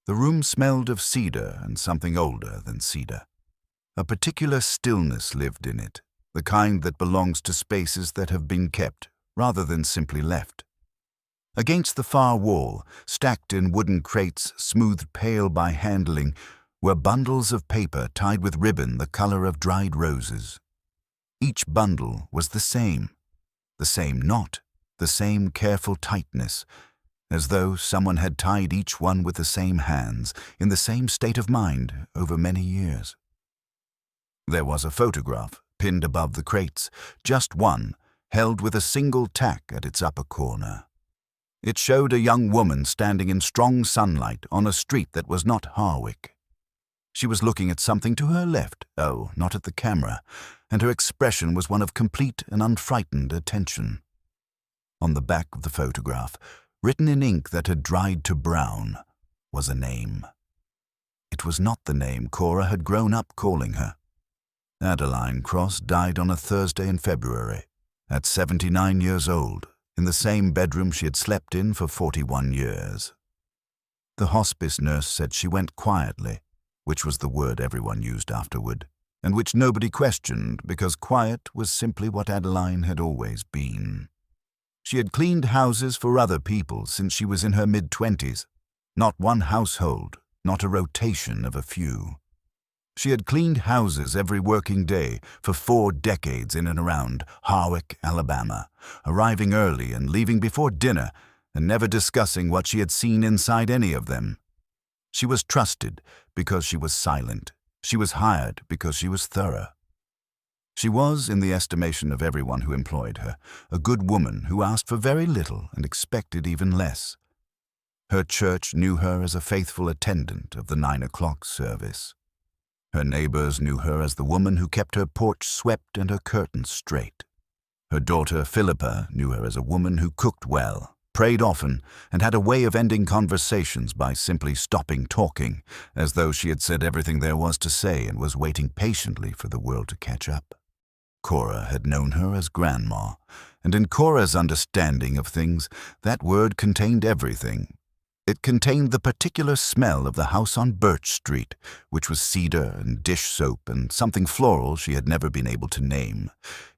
The room smelled of cedar and something older than cedar. A particular stillness lived in it, the kind that belongs to spaces that have been kept rather than simply left. Against the far wall, stacked in wooden crates smoothed pale by handling, were bundles of paper tied with ribbon the color of dried roses. Each bundle was the same knot, the same careful tightness, as though someone had tied each one with the same hands, in the same state of mind over many years. There was a photograph pinned above the crates, just one, held with a single tack at its upper corner. It showed a young woman standing in strong sunlight on a street that was not Harwick. She was looking at something to her left, not at the camera, and her expression was one of complete and unfrightened attention. On the back of the photograph, written in ink that had dried to brown, was a name. It was not the name Cora had grown up calling her. Adeline Cross died on a Thursday in February, at 79 years old, in the same bedroom she had slept in for 41 years. The hospice nurse said she went quietly, which was the word everyone used afterward, and which nobody questioned because quiet was simply what Adeline had always been. She had cleaned houses for other people since she was in her mid-20s, not one household, not a rotation of a few. She had cleaned houses every working day for 4 decades in and around Harwick, Alabama, arriving early and leaving before dinner and never discussing what she had seen inside any of them. She was trusted because she was silent. She was hired because she was thorough. She was, in the estimation of everyone who employed her, a good woman who asked for very little and expected even less. Her church knew her as a faithful attendant of the 9 o'clock service. Her neighbors knew her as the woman who kept her porch swept and her curtains straight. Her daughter Philippa knew her as a woman who cooked well, prayed often, and had a way of ending conversations by simply stopping talking, as though she had said everything there was to say and was waiting patiently for the world to catch up. Cora had known her as Grandma, and in Cora's understanding of things, that word contained everything. It contained the particular smell of the house on Birch Street, which was cedar and dish soap and something floral she had never been able to name.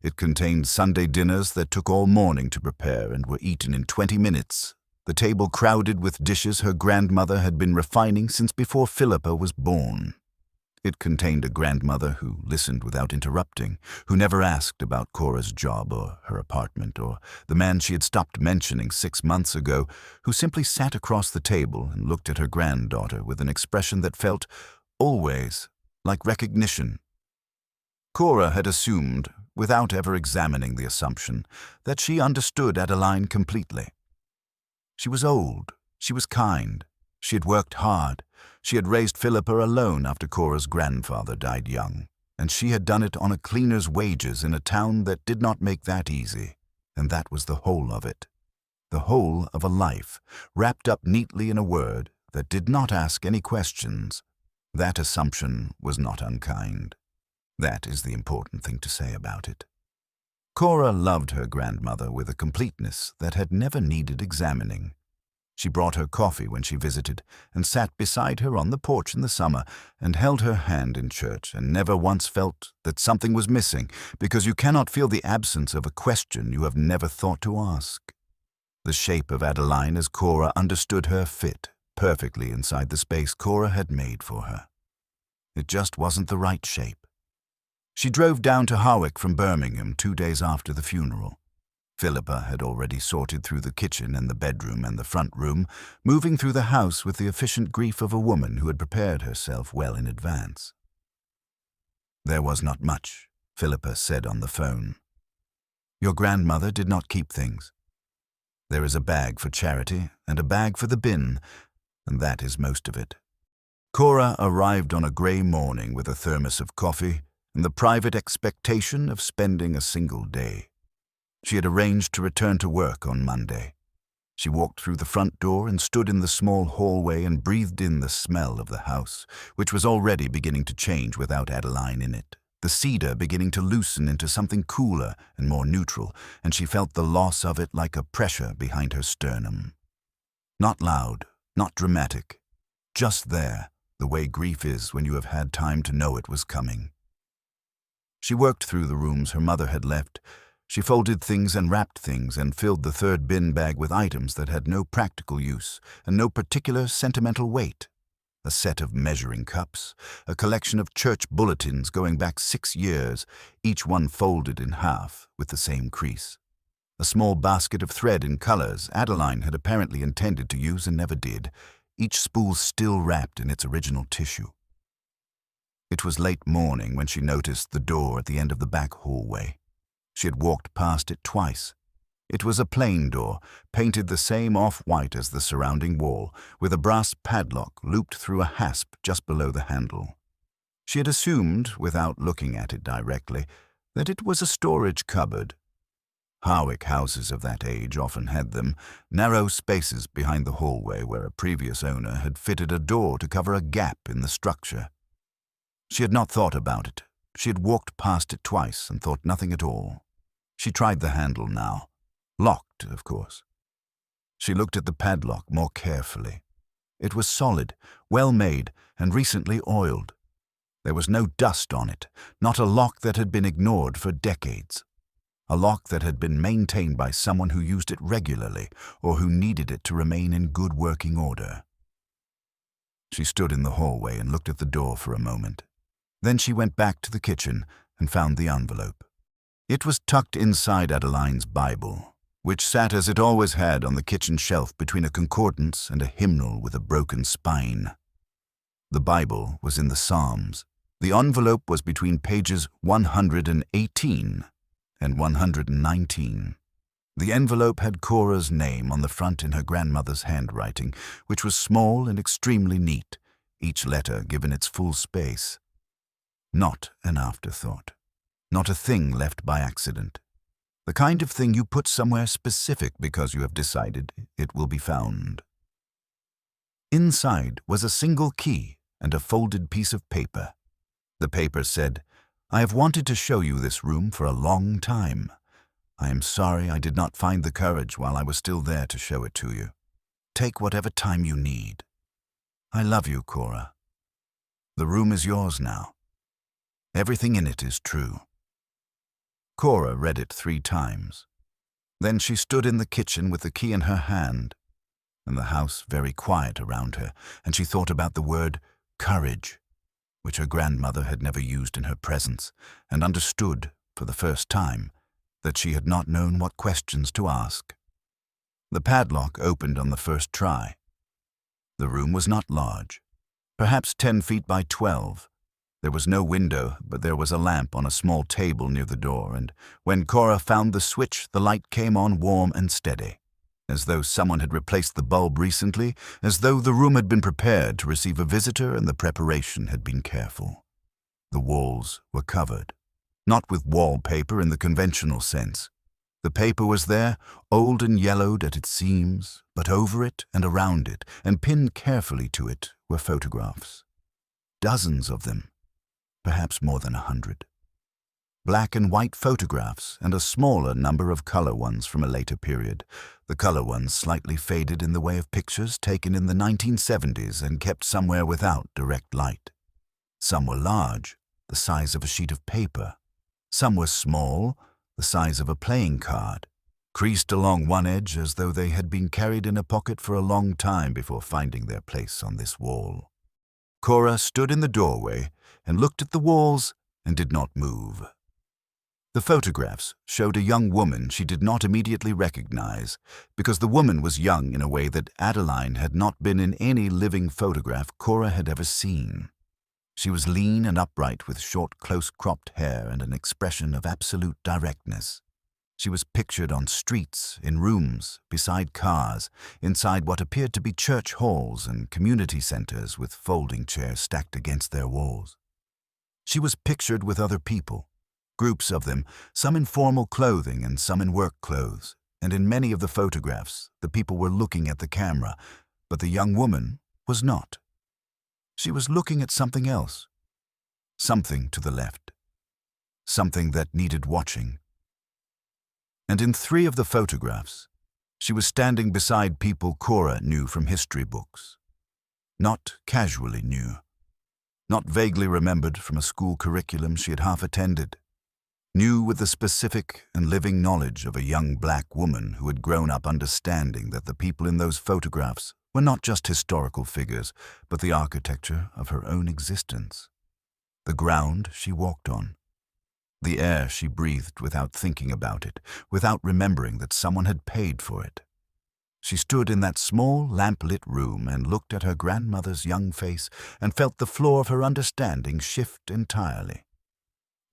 It contained Sunday dinners that took all morning to prepare and were eaten in 20 minutes, the table crowded with dishes her grandmother had been refining since before Philippa was born. It contained a grandmother who listened without interrupting, who never asked about Cora's job or her apartment or the man she had stopped mentioning 6 months ago, who simply sat across the table and looked at her granddaughter with an expression that felt, always, like recognition. Cora had assumed, without ever examining the assumption, that she understood Adeline completely. She was old, she was kind, she had worked hard. She had raised Philippa alone after Cora's grandfather died young, and she had done it on a cleaner's wages in a town that did not make that easy, and that was the whole of it. The whole of a life, wrapped up neatly in a word that did not ask any questions. That assumption was not unkind. That is the important thing to say about it. Cora loved her grandmother with a completeness that had never needed examining. She brought her coffee when she visited and sat beside her on the porch in the summer and held her hand in church and never once felt that something was missing, because you cannot feel the absence of a question you have never thought to ask. The shape of Adeline as Cora understood her fit perfectly inside the space Cora had made for her. It just wasn't the right shape. She drove down to Harwick from Birmingham 2 days after the funeral. Philippa had already sorted through the kitchen and the bedroom and the front room, moving through the house with the efficient grief of a woman who had prepared herself well in advance. "There was not much," Philippa said on the phone. "Your grandmother did not keep things. There is a bag for charity and a bag for the bin, and that is most of it." Cora arrived on a grey morning with a thermos of coffee and the private expectation of spending a single day. She had arranged to return to work on Monday. She walked through the front door and stood in the small hallway and breathed in the smell of the house, which was already beginning to change without Adeline in it, the cedar beginning to loosen into something cooler and more neutral, and she felt the loss of it like a pressure behind her sternum. Not loud, not dramatic, just there, the way grief is when you have had time to know it was coming. She worked through the rooms her mother had left. She folded things and wrapped things and filled the third bin bag with items that had no practical use and no particular sentimental weight. A set of measuring cups, a collection of church bulletins going back 6 years, each one folded in half with the same crease. A small basket of thread in colors Adeline had apparently intended to use and never did, each spool still wrapped in its original tissue. It was late morning when she noticed the door at the end of the back hallway. She had walked past it twice. It was a plain door, painted the same off-white as the surrounding wall, with a brass padlock looped through a hasp just below the handle. She had assumed, without looking at it directly, that it was a storage cupboard. Harwick houses of that age often had them, narrow spaces behind the hallway where a previous owner had fitted a door to cover a gap in the structure. She had not thought about it. She had walked past it twice and thought nothing at all. She tried the handle now. Locked, of course. She looked at the padlock more carefully. It was solid, well made, and recently oiled. There was no dust on it, not a lock that had been ignored for decades. A lock that had been maintained by someone who used it regularly or who needed it to remain in good working order. She stood in the hallway and looked at the door for a moment. Then she went back to the kitchen and found the envelope. It was tucked inside Adeline's Bible, which sat as it always had on the kitchen shelf between a concordance and a hymnal with a broken spine. The Bible was in the Psalms. The envelope was between pages 118 and 119. The envelope had Cora's name on the front in her grandmother's handwriting, which was small and extremely neat, each letter given its full space. Not an afterthought. Not a thing left by accident. The kind of thing you put somewhere specific because you have decided it will be found. Inside was a single key and a folded piece of paper. The paper said, "I have wanted to show you this room for a long time. I am sorry I did not find the courage while I was still there to show it to you. Take whatever time you need. I love you, Cora. The room is yours now. Everything in it is true." Cora read it 3 times. Then she stood in the kitchen with the key in her hand, and the house very quiet around her, and she thought about the word courage, which her grandmother had never used in her presence, and understood, for the first time, that she had not known what questions to ask. The padlock opened on the first try. The room was not large, perhaps 10 feet by 12. There was no window, but there was a lamp on a small table near the door, and when Cora found the switch, the light came on warm and steady, as though someone had replaced the bulb recently, as though the room had been prepared to receive a visitor and the preparation had been careful. The walls were covered, not with wallpaper in the conventional sense. The paper was there, old and yellowed at its seams, but over it and around it, and pinned carefully to it, were photographs. Dozens of them. Perhaps more than 100. Black and white photographs and a smaller number of color ones from a later period, the color ones slightly faded in the way of pictures taken in the 1970s and kept somewhere without direct light. Some were large, the size of a sheet of paper. Some were small, the size of a playing card, creased along one edge as though they had been carried in a pocket for a long time before finding their place on this wall. Cora stood in the doorway and looked at the walls and did not move. The photographs showed a young woman she did not immediately recognize, because the woman was young in a way that Adeline had not been in any living photograph Cora had ever seen. She was lean and upright with short, close-cropped hair and an expression of absolute directness. She was pictured on streets, in rooms, beside cars, inside what appeared to be church halls and community centers with folding chairs stacked against their walls. She was pictured with other people, groups of them, some in formal clothing and some in work clothes, and in many of the photographs, the people were looking at the camera, but the young woman was not. She was looking at something else, something to the left, something that needed watching. And in 3 of the photographs, she was standing beside people Cora knew from history books. Not casually new. Not vaguely remembered from a school curriculum she had half attended. New with the specific and living knowledge of a young black woman who had grown up understanding that the people in those photographs were not just historical figures, but the architecture of her own existence. The ground she walked on. The air she breathed without thinking about it, without remembering that someone had paid for it. She stood in that small, lamp-lit room and looked at her grandmother's young face and felt the floor of her understanding shift entirely.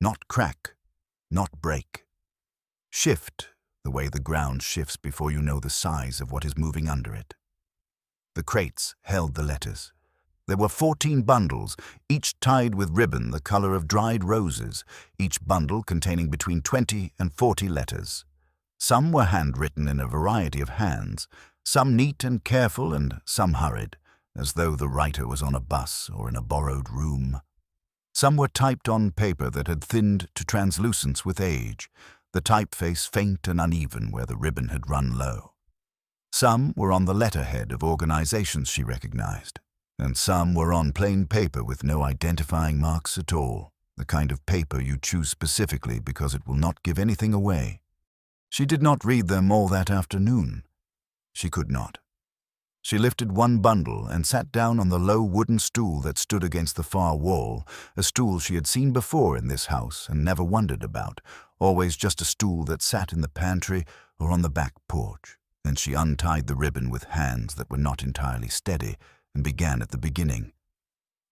Not crack, not break. Shift, the way the ground shifts before you know the size of what is moving under it. The crates held the letters. There were 14 bundles, each tied with ribbon the color of dried roses, each bundle containing between 20 and 40 letters. Some were handwritten in a variety of hands, some neat and careful and some hurried, as though the writer was on a bus or in a borrowed room. Some were typed on paper that had thinned to translucence with age, the typeface faint and uneven where the ribbon had run low. Some were on the letterhead of organizations she recognized, and some were on plain paper with no identifying marks at all, the kind of paper you choose specifically because it will not give anything away. She did not read them all that afternoon. She could not. She lifted one bundle and sat down on the low wooden stool that stood against the far wall, a stool she had seen before in this house and never wondered about, always just a stool that sat in the pantry or on the back porch, and she untied the ribbon with hands that were not entirely steady and began at the beginning.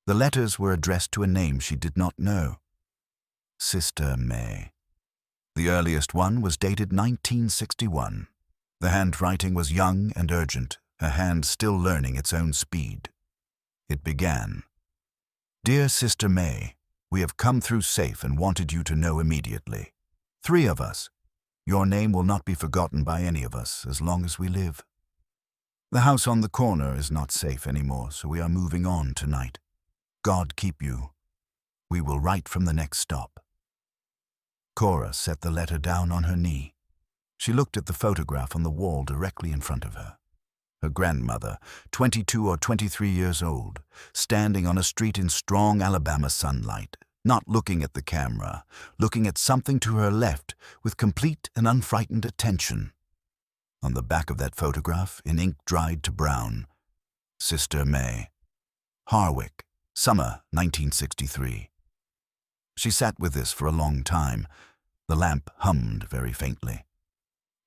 The letters were addressed to a name she did not know. Sister May. The earliest one was dated 1961. The handwriting was young and urgent, her hand still learning its own speed. It began, "Dear Sister May, we have come through safe and wanted you to know immediately. 3 of us. Your name will not be forgotten by any of us as long as we live. The house on the corner is not safe anymore, so we are moving on tonight. God keep you. We will write from the next stop." Cora set the letter down on her knee. She looked at the photograph on the wall directly in front of her. Her grandmother, 22 or 23 years old, standing on a street in strong Alabama sunlight, not looking at the camera, looking at something to her left with complete and unfrightened attention. On the back of that photograph, in ink dried to brown, Sister May. Harwick, summer 1963. She sat with this for a long time. The lamp hummed very faintly.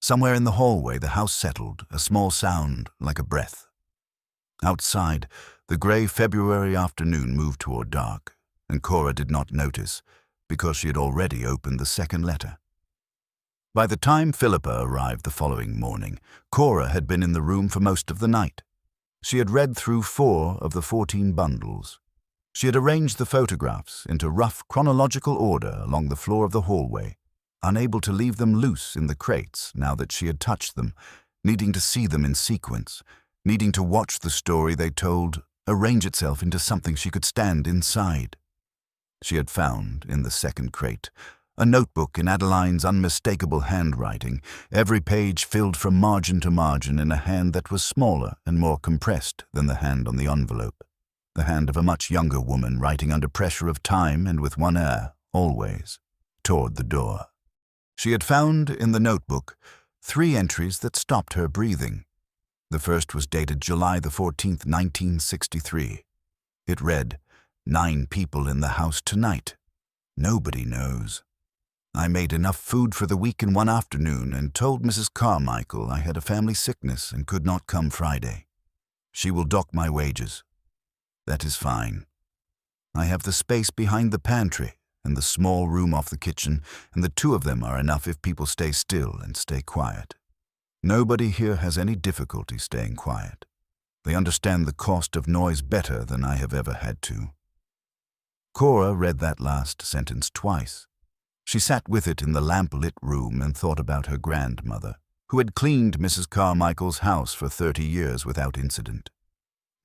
Somewhere in the hallway the house settled, a small sound like a breath. Outside, the gray February afternoon moved toward dark, and Cora did not notice, because she had already opened the second letter. By the time Philippa arrived the following morning, Cora had been in the room for most of the night. She had read through 4 of the 14 bundles. She had arranged the photographs into rough chronological order along the floor of the hallway, unable to leave them loose in the crates now that she had touched them, needing to see them in sequence, needing to watch the story they told arrange itself into something she could stand inside. She had found, in the second crate, a notebook in Adeline's unmistakable handwriting, every page filled from margin to margin in a hand that was smaller and more compressed than the hand on the envelope, the hand of a much younger woman writing under pressure of time and with one ear, always, toward the door. She had found in the notebook 3 entries that stopped her breathing. The first was dated July the 14th, 1963. It read, 9 people in the house tonight. Nobody knows. I made enough food for the week in one afternoon and told Mrs. Carmichael I had a family sickness and could not come Friday. She will dock my wages. That is fine. I have the space behind the pantry and the small room off the kitchen, and the 2 of them are enough if people stay still and stay quiet. Nobody here has any difficulty staying quiet. They understand the cost of noise better than I have ever had to. Cora read that last sentence twice. She sat with it in the lamp-lit room and thought about her grandmother, who had cleaned Mrs. Carmichael's house for 30 years without incident.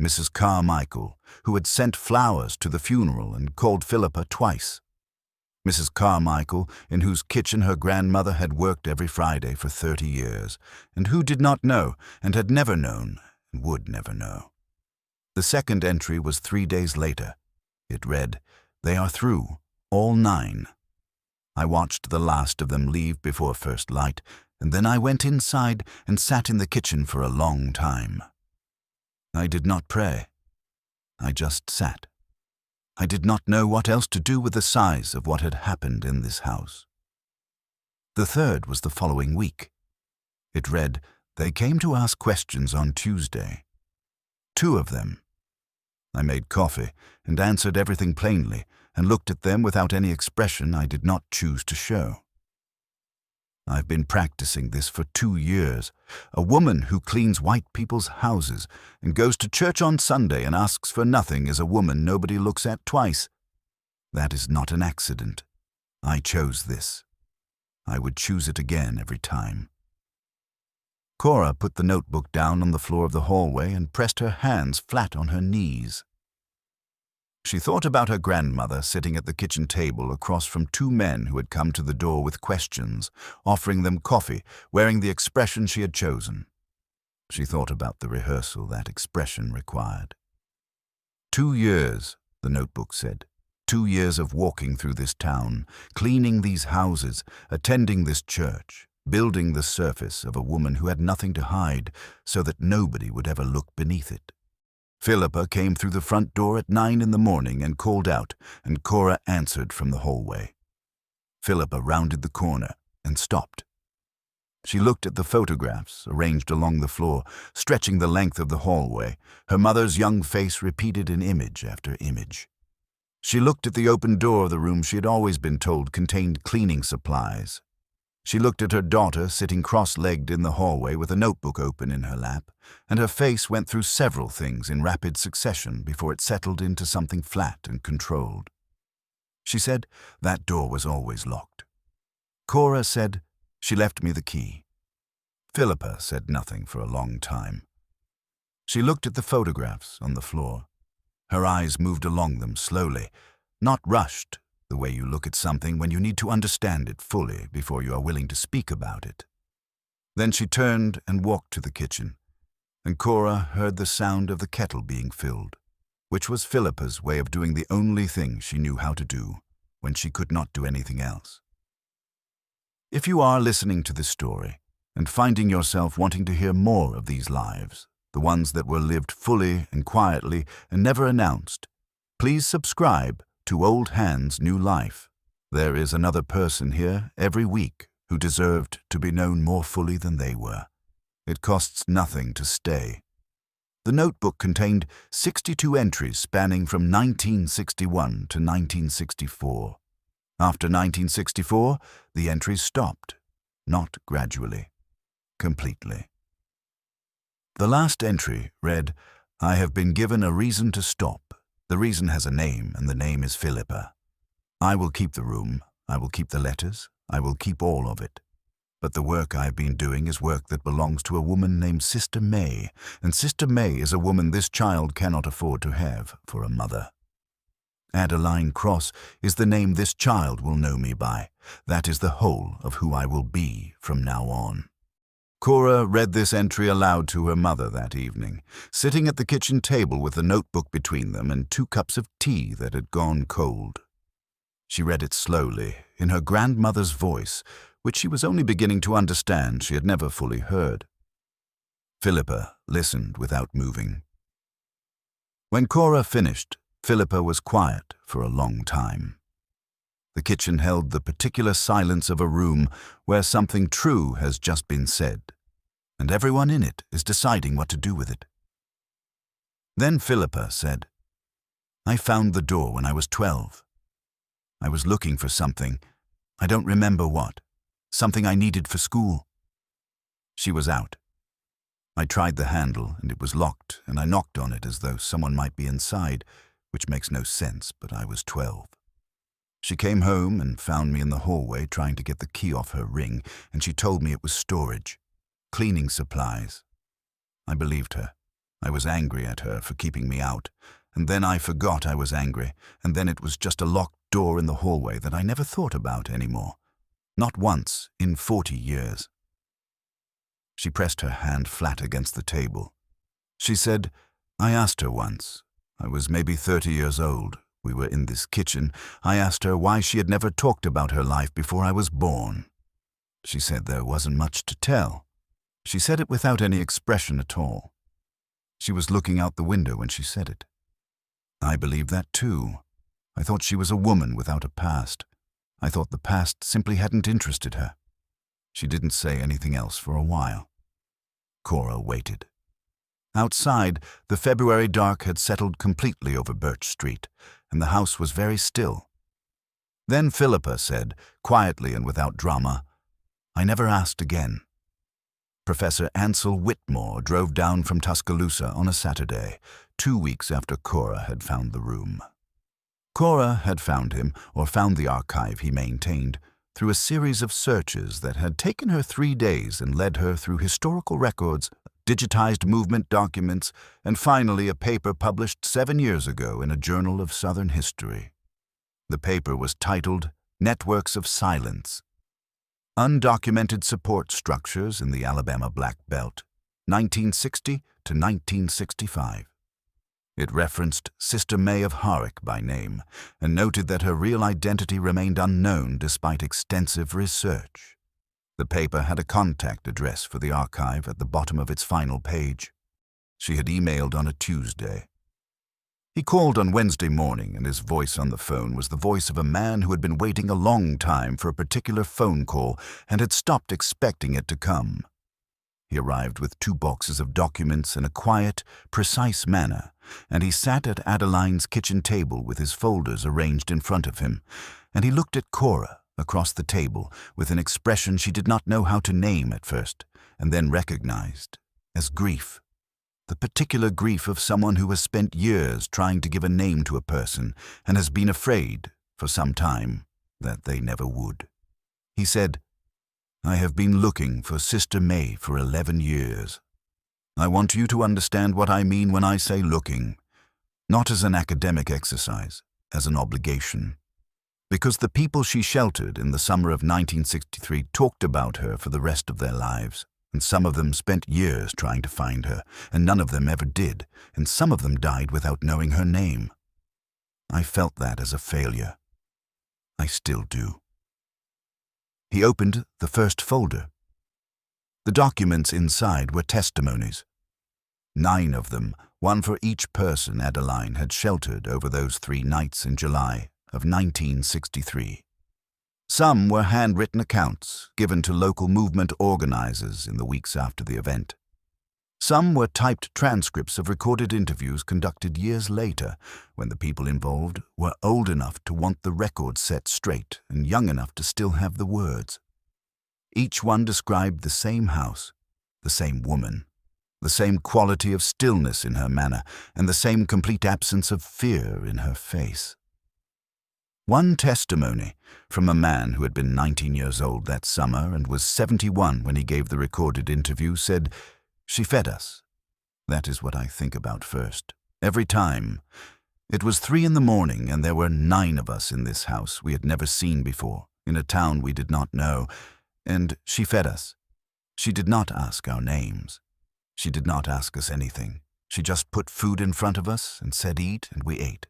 Mrs. Carmichael, who had sent flowers to the funeral and called Philippa twice. Mrs. Carmichael, in whose kitchen her grandmother had worked every Friday for 30 years, and who did not know, and had never known, and would never know. The second entry was 3 days later. It read, "They are through, all 9. I watched the last of them leave before first light, and then I went inside and sat in the kitchen for a long time. I did not pray. I just sat. I did not know what else to do with the size of what had happened in this house." The third was the following week. It read, "They came to ask questions on Tuesday. 2 of them. I made coffee and answered everything plainly and looked at them without any expression I did not choose to show. I've been practicing this for 2 years. A woman who cleans white people's houses and goes to church on Sunday and asks for nothing is a woman nobody looks at twice. That is not an accident. I chose this. I would choose it again every time." Cora put the notebook down on the floor of the hallway and pressed her hands flat on her knees. She thought about her grandmother sitting at the kitchen table across from 2 men who had come to the door with questions, offering them coffee, wearing the expression she had chosen. She thought about the rehearsal that expression required. 2 years, the notebook said. 2 years of walking through this town, cleaning these houses, attending this church, building the surface of a woman who had nothing to hide so that nobody would ever look beneath it. Philippa came through the front door at 9 in the morning and called out, and Cora answered from the hallway. Philippa rounded the corner and stopped. She looked at the photographs arranged along the floor, stretching the length of the hallway, her mother's young face repeated in image after image. She looked at the open door of the room she had always been told contained cleaning supplies. She looked at her daughter sitting cross-legged in the hallway with a notebook open in her lap, and her face went through several things in rapid succession before it settled into something flat and controlled. She said, "That door was always locked." Cora said, "She left me the key." Philippa said nothing for a long time. She looked at the photographs on the floor. Her eyes moved along them slowly, not rushed, the way you look at something when you need to understand it fully before you are willing to speak about it. Then she turned and walked to the kitchen, and Cora heard the sound of the kettle being filled, which was Philippa's way of doing the only thing she knew how to do when she could not do anything else. If you are listening to this story and finding yourself wanting to hear more of these lives, the ones that were lived fully and quietly and never announced, please subscribe to Old Hands New Life. There is another person here every week who deserved to be known more fully than they were. It costs nothing to stay. The notebook contained 62 entries spanning from 1961 to 1964. After 1964, the entries stopped, not gradually, completely. The last entry read, "I have been given a reason to stop. The reason has a name, and the name is Philippa. I will keep the room, I will keep the letters, I will keep all of it. But the work I have been doing is work that belongs to a woman named Sister May, and Sister May is a woman this child cannot afford to have for a mother. Adeline Cross is the name this child will know me by. That is the whole of who I will be from now on." Cora read this entry aloud to her mother that evening, sitting at the kitchen table with the notebook between them and 2 cups of tea that had gone cold. She read it slowly, in her grandmother's voice, which she was only beginning to understand she had never fully heard. Philippa listened without moving. When Cora finished, Philippa was quiet for a long time. The kitchen held the particular silence of a room where something true has just been said, and everyone in it is deciding what to do with it. Then Philippa said, "I found the door when I was 12. I was looking for something, I don't remember what, something I needed for school. She was out. I tried the handle and it was locked, and I knocked on it as though someone might be inside, which makes no sense, but I was 12. She came home and found me in the hallway trying to get the key off her ring, and she told me it was storage, cleaning supplies. I believed her. I was angry at her for keeping me out, and then I forgot I was angry, and then it was just a locked door in the hallway that I never thought about anymore. Not once in 40 years. She pressed her hand flat against the table. She said, I asked her once. I was maybe 30 years old. We were in this kitchen. I asked her why she had never talked about her life before I was born. She said there wasn't much to tell. She said it without any expression at all. She was looking out the window when she said it. I believed that too. I thought she was a woman without a past. I thought the past simply hadn't interested her. She didn't say anything else for a while. Cora waited. Outside, the February dark had settled completely over Birch Street, and the house was very still. Then Philippa said, quietly and without drama, "I never asked again." Professor Ansel Whitmore drove down from Tuscaloosa on a Saturday, 2 weeks after Cora had found the room. Cora had found him, or found the archive he maintained, through a series of searches that had taken her 3 days and led her through historical records, digitized movement documents, and finally a paper published 7 years ago in a journal of Southern history. The paper was titled Networks of Silence: Undocumented Support Structures in the Alabama Black Belt, 1960 to 1965. It referenced Sister May of Harwick by name and noted that her real identity remained unknown despite extensive research. The paper had a contact address for the archive at the bottom of its final page. She had emailed on a Tuesday. He called on Wednesday morning, and his voice on the phone was the voice of a man who had been waiting a long time for a particular phone call and had stopped expecting it to come. He arrived with 2 boxes of documents in a quiet, precise manner, and he sat at Adeline's kitchen table with his folders arranged in front of him, and he looked at Cora across the table with an expression she did not know how to name at first, and then recognized as grief. The particular grief of someone who has spent years trying to give a name to a person and has been afraid, for some time, that they never would. He said, "I have been looking for Sister May for 11 years. I want you to understand what I mean when I say looking, not as an academic exercise, as an obligation. Because the people she sheltered in the summer of 1963 talked about her for the rest of their lives, and some of them spent years trying to find her, and none of them ever did, and some of them died without knowing her name. I felt that as a failure. I still do." He opened the first folder. The documents inside were testimonies. 9 of them, one for each person Adeline had sheltered over those 3 nights in July of 1963. Some were handwritten accounts given to local movement organizers in the weeks after the event. Some were typed transcripts of recorded interviews conducted years later, when the people involved were old enough to want the record set straight and young enough to still have the words. Each one described the same house, the same woman, the same quality of stillness in her manner, and the same complete absence of fear in her face. One testimony, from a man who had been 19 years old that summer and was 71 when he gave the recorded interview, said, "She fed us. That is what I think about first, every time. It was 3 in the morning, and there were 9 of us in this house we had never seen before, in a town we did not know, and she fed us. She did not ask our names. She did not ask us anything. She just put food in front of us and said eat, and we ate.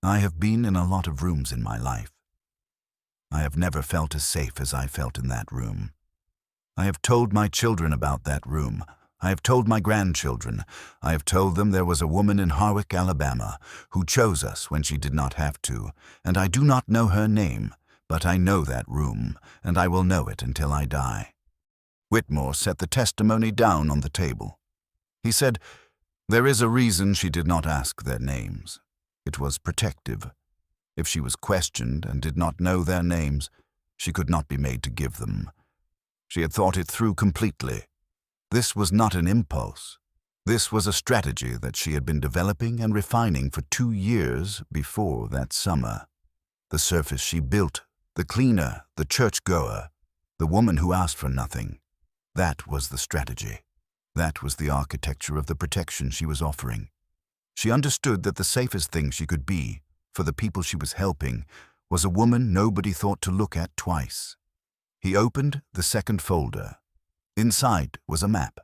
I have been in a lot of rooms in my life. I have never felt as safe as I felt in that room. I have told my children about that room. I have told my grandchildren. I have told them there was a woman in Harwick, Alabama, who chose us when she did not have to, and I do not know her name, but I know that room, and I will know it until I die." Whitmore set the testimony down on the table. He said, "There is a reason she did not ask their names. It was protective. If she was questioned and did not know their names, she could not be made to give them. She had thought it through completely. This was not an impulse. This was a strategy that she had been developing and refining for 2 years before that summer. The surface she built, the cleaner, the churchgoer, the woman who asked for nothing, that was the strategy. That was the architecture of the protection she was offering. She understood that the safest thing she could be, for the people she was helping, was a woman nobody thought to look at twice. He opened the second folder. Inside was a map.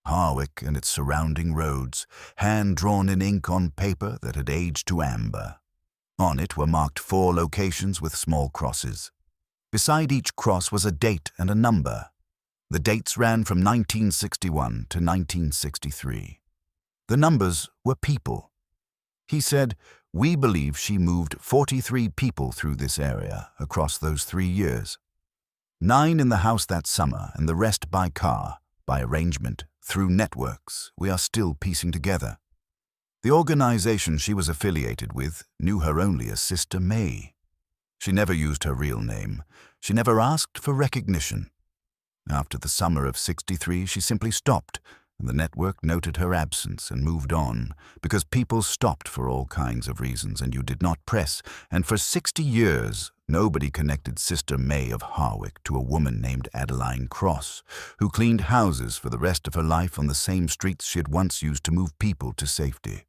Harwick and its surrounding roads, hand-drawn in ink on paper that had aged to amber. On it were marked 4 locations with small crosses. Beside each cross was a date and a number. The dates ran from 1961 to 1963. The numbers were people. He said, "We believe she moved 43 people through this area across those 3 years. 9 in the house that summer and the rest by car, by arrangement, through networks we are still piecing together." The organization she was affiliated with knew her only as Sister May. She never used her real name. She never asked for recognition. After the summer of '63, she simply stopped, and the network noted her absence and moved on, because people stopped for all kinds of reasons and you did not press, and for 60 years nobody connected Sister May of Harwick to a woman named Adeline Cross, who cleaned houses for the rest of her life on the same streets she had once used to move people to safety.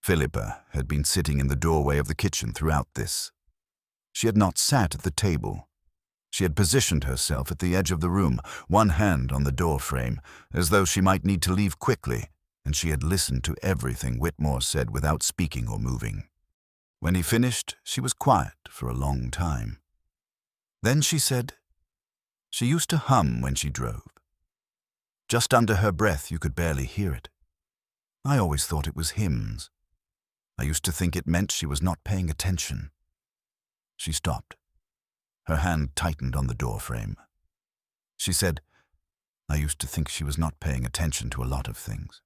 Philippa had been sitting in the doorway of the kitchen throughout this. She had not sat at the table. She had positioned herself at the edge of the room, one hand on the door frame, as though she might need to leave quickly, and she had listened to everything Whitmore said without speaking or moving. When he finished, she was quiet for a long time. Then she said, she used to hum when she drove. Just under her breath you could barely hear it. I always thought it was hymns. I used to think it meant she was not paying attention. She stopped. Her hand tightened on the doorframe. She said, I used to think she was not paying attention to a lot of things.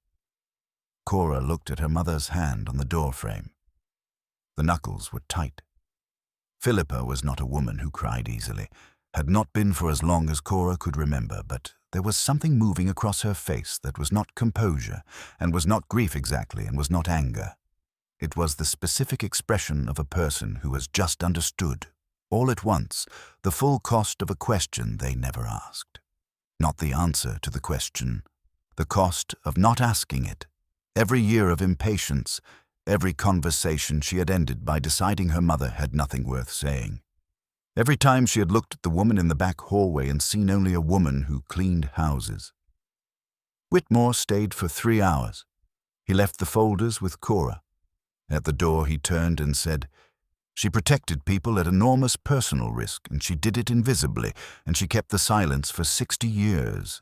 Cora looked at her mother's hand on the doorframe. The knuckles were tight. Philippa was not a woman who cried easily, had not been for as long as Cora could remember, but there was something moving across her face that was not composure, and was not grief exactly, and was not anger. It was the specific expression of a person who has just understood, all at once, the full cost of a question they never asked. Not the answer to the question, the cost of not asking it. Every year of impatience, every conversation she had ended by deciding her mother had nothing worth saying. Every time she had looked at the woman in the back hallway and seen only a woman who cleaned houses. Whitmore stayed for 3 hours. He left the folders with Cora. At the door he turned and said, she protected people at enormous personal risk, and she did it invisibly, and she kept the silence for 60 years.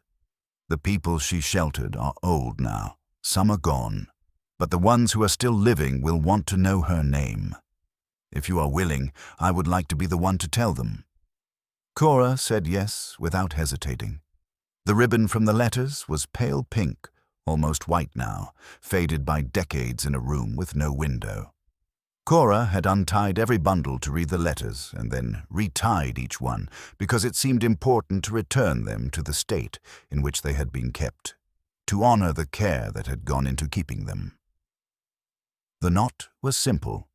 The people she sheltered are old now. Some are gone. But the ones who are still living will want to know her name. If you are willing, I would like to be the one to tell them. Cora said yes without hesitating. The ribbon from the letters was pale pink, almost white now, faded by decades in a room with no window. Cora had untied every bundle to read the letters and then retied each one because it seemed important to return them to the state in which they had been kept, to honor the care that had gone into keeping them. The knot was simple.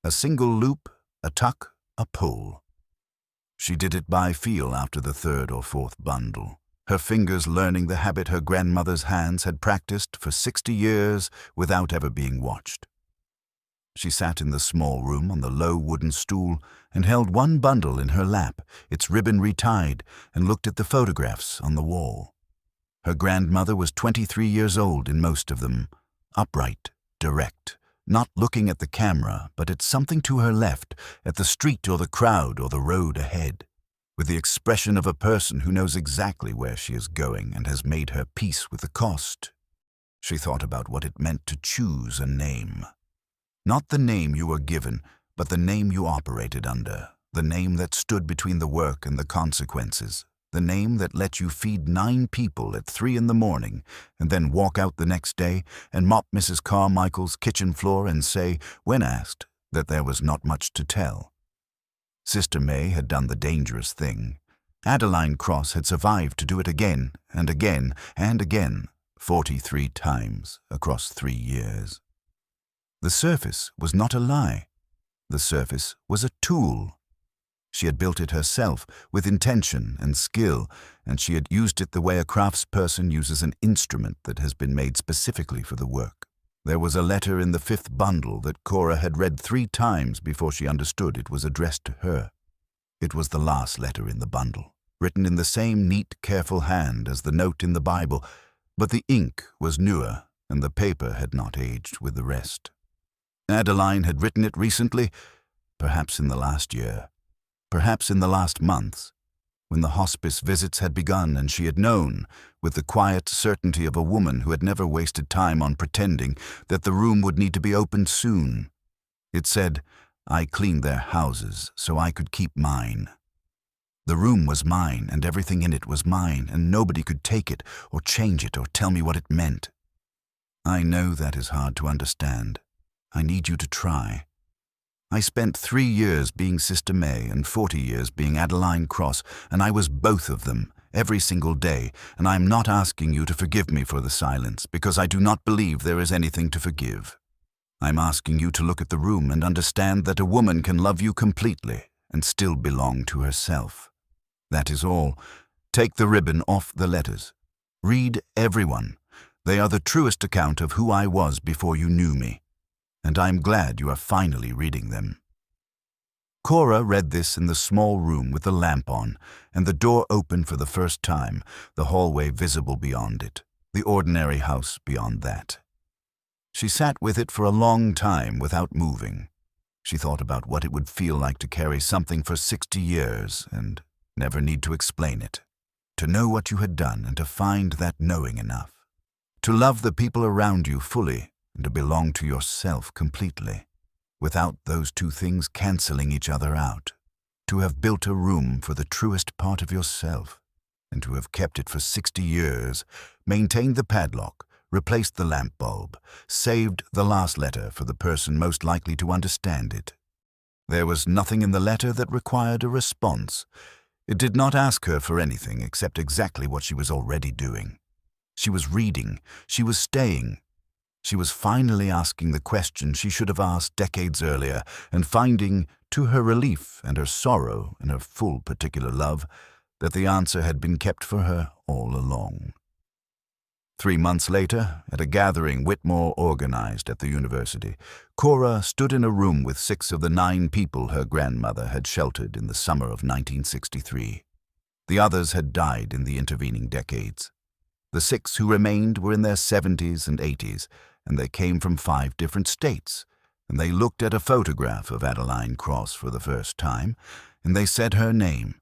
A single loop, a tuck, a pull. She did it by feel after the 3rd or 4th bundle, her fingers learning the habit her grandmother's hands had practiced for 60 years without ever being watched. She sat in the small room on the low wooden stool and held one bundle in her lap, its ribbon retied, and looked at the photographs on the wall. Her grandmother was 23 years old in most of them, upright, direct, not looking at the camera, but at something to her left, at the street or the crowd or the road ahead, with the expression of a person who knows exactly where she is going and has made her peace with the cost. She thought about what it meant to choose a name. Not the name you were given, but the name you operated under, the name that stood between the work and the consequences, the name that let you feed 9 people at 3 in the morning and then walk out the next day and mop Mrs. Carmichael's kitchen floor and say, when asked, that there was not much to tell. Sister May had done the dangerous thing. Adeline Cross had survived to do it again and again and again, 43 times across 3 years. The surface was not a lie. The surface was a tool. She had built it herself with intention and skill, and she had used it the way a craftsperson uses an instrument that has been made specifically for the work. There was a letter in the 5th bundle that Cora had read 3 times before she understood it was addressed to her. It was the last letter in the bundle, written in the same neat, careful hand as the note in the Bible, But the ink was newer, and the paper had not aged with the rest. Adeline had written it recently, perhaps in the last year, perhaps in the last months, when the hospice visits had begun and she had known, with the quiet certainty of a woman who had never wasted time on pretending, that the room would need to be opened soon. It said, "I cleaned their houses so I could keep mine." The room was mine, and everything in it was mine, and nobody could take it or change it or tell me what it meant. I know that is hard to understand. I need you to try. I spent 3 years being Sister May and 40 years being Adeline Cross, and I was both of them, every single day, and I am not asking you to forgive me for the silence, because I do not believe there is anything to forgive. I'm asking you to look at the room and understand that a woman can love you completely and still belong to herself. That is all. Take the ribbon off the letters. Read every one. They are the truest account of who I was before you knew me. And I'm glad you are finally reading them. Cora read this in the small room with the lamp on, and the door open for the first time, the hallway visible beyond it, the ordinary house beyond that. She sat with it for a long time without moving. She thought about what it would feel like to carry something for 60 years and never need to explain it, to know what you had done and to find that knowing enough, to love the people around you fully, and to belong to yourself completely, without those two things canceling each other out, to have built a room for the truest part of yourself, and to have kept it for 60 years, maintained the padlock, replaced the lamp bulb, saved the last letter for the person most likely to understand it. There was nothing in the letter that required a response. It did not ask her for anything except exactly what she was already doing. She was reading, she was staying. She was finally asking the question she should have asked decades earlier, and finding, to her relief and her sorrow and her full particular love, that the answer had been kept for her all along. 3 months later, at a gathering Whitmore organized at the university, Cora stood in a room with 6 of the 9 people her grandmother had sheltered in the summer of 1963. The others had died in the intervening decades. The 6 who remained were in their 70s and 80s, and they came from 5 different states, and they looked at a photograph of Adeline Cross for the first time, and they said her name,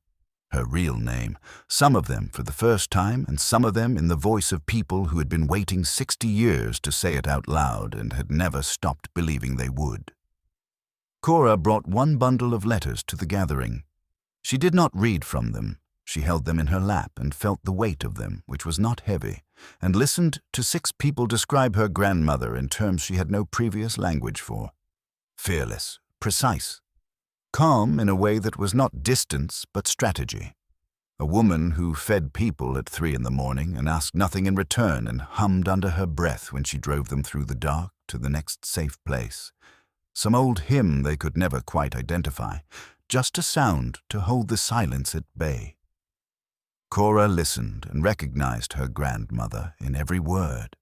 her real name, some of them for the first time, and some of them in the voice of people who had been waiting 60 years to say it out loud and had never stopped believing they would. Cora brought 1 bundle of letters to the gathering. She did not read from them. She held them in her lap and felt the weight of them, which was not heavy, and listened to 6 people describe her grandmother in terms she had no previous language for. Fearless, precise, calm in a way that was not distance but strategy. A woman who fed people at 3 in the morning and asked nothing in return and hummed under her breath when she drove them through the dark to the next safe place. Some old hymn they could never quite identify, just a sound to hold the silence at bay. Cora listened and recognized her grandmother in every word.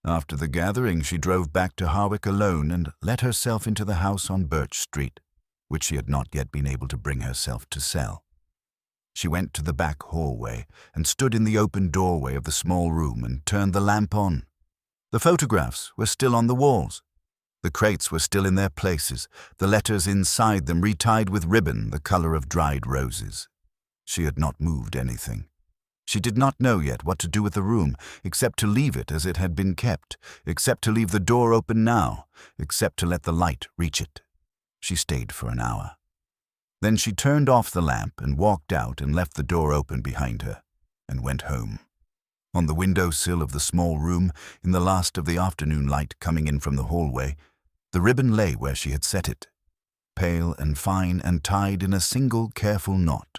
After the gathering, she drove back to Harwick alone and let herself into the house on Birch Street, which she had not yet been able to bring herself to sell. She went to the back hallway and stood in the open doorway of the small room and turned the lamp on. The photographs were still on the walls. The crates were still in their places, the letters inside them retied with ribbon the color of dried roses. She had not moved anything. She did not know yet what to do with the room, except to leave it as it had been kept, except to leave the door open now, except to let the light reach it. She stayed for an hour. Then she turned off the lamp and walked out and left the door open behind her, and went home. On the window-sill of the small room, in the last of the afternoon light coming in from the hallway, the ribbon lay where she had set it, pale and fine and tied in a single careful knot.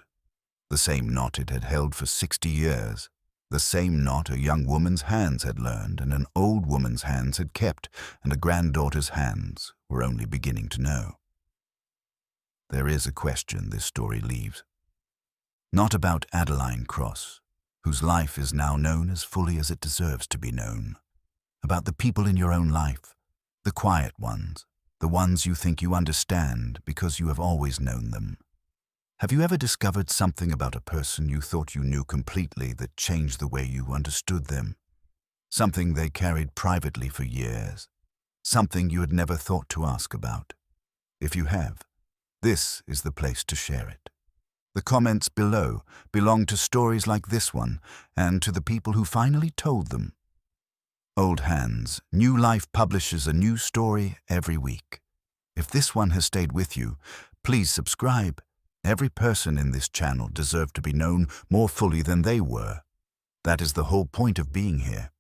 The same knot it had held for 60 years, the same knot a young woman's hands had learned and an old woman's hands had kept, and a granddaughter's hands were only beginning to know. There is a question this story leaves. Not about Adeline Cross, whose life is now known as fully as it deserves to be known. About the people in your own life, the quiet ones, the ones you think you understand because you have always known them. Have you ever discovered something about a person you thought you knew completely that changed the way you understood them? something they carried privately for years, something you had never thought to ask about. If you have, this is the place to share it. The comments below belong to stories like this one and to the people who finally told them. Old Hands, New Life publishes a new story every week. If this one has stayed with you, please subscribe. Every person in this channel deserves to be known more fully than they were. That is the whole point of being here.